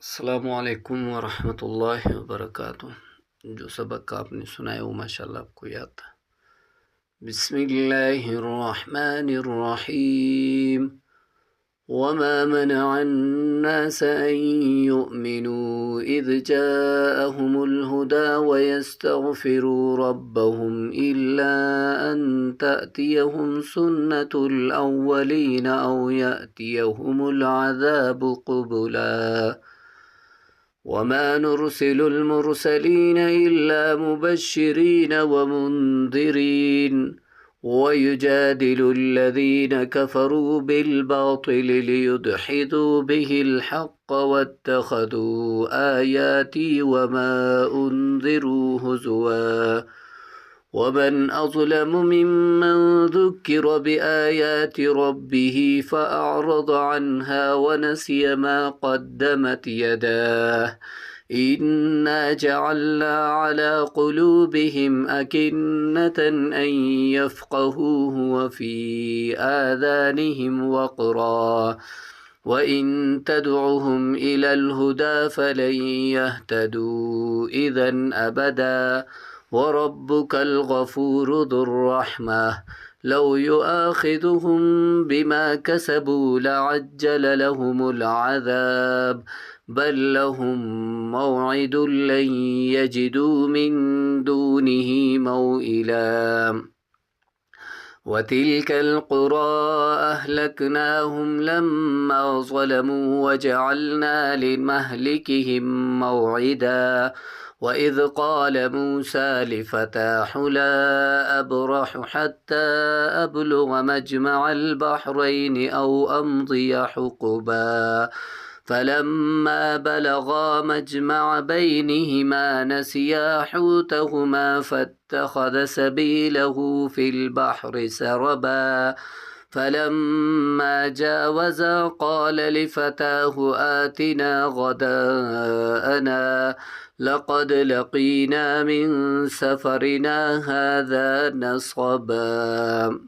अस्सलामुअलैकुम वरहमतुल्लाहि वबरकातुह। जो सबक आपने सुनाया वो माशाल्लाह आपको याद था। बिस्मिल्लाहिर्रहमानिर्रहीम। वमा मनअ अन्नास अन युमिनू इज़ जाअहुमुल हुदा वयस्तगफिरू रब्बहुम इल्ला अन तअतियहुम सुन्नतुल अव्वलीन औ यअतियहुमुल अज़ाबु क़ुबुला। वमा नुरसिलुल मुरसलीन इल्ला मुबश्शिरीन वमुन्दिरीन वयुजादिलु الذين كفروا بالباطل ليدحضوا به الحق واتخذوا آياتي وما أنذروا هزوا ومن أظلم ممن ذكر بآيات ربه فأعرض عنها ونسي ما قدمت يداه إنا جعلنا على قلوبهم أكنة أن يفقهوه وفي آذانهم وقرا وإن تدعهم إلى الهدى فلن يهتدوا إذا أبدا وربك الغفور ذو الرحمة لو يؤاخذهم بما كسبوا لعجل لهم العذاب بل لهم موعد لن يجدوا من دونه موئلا وتلك القرى أهلكناهم لما ظلموا وجعلنا لمهلكهم موعدا وإذ قال موسى لفتاه لا أبرح حتى أبلغ مجمع البحرين أو أمضي حقبا فلما بلغا مجمع بينهما نسيا حوتهما فاتخذ سبيله في البحر سربا فلما جاوزا قال لفتاه آتنا غداءنا لقد لقينا من سفرنا هذا نصبا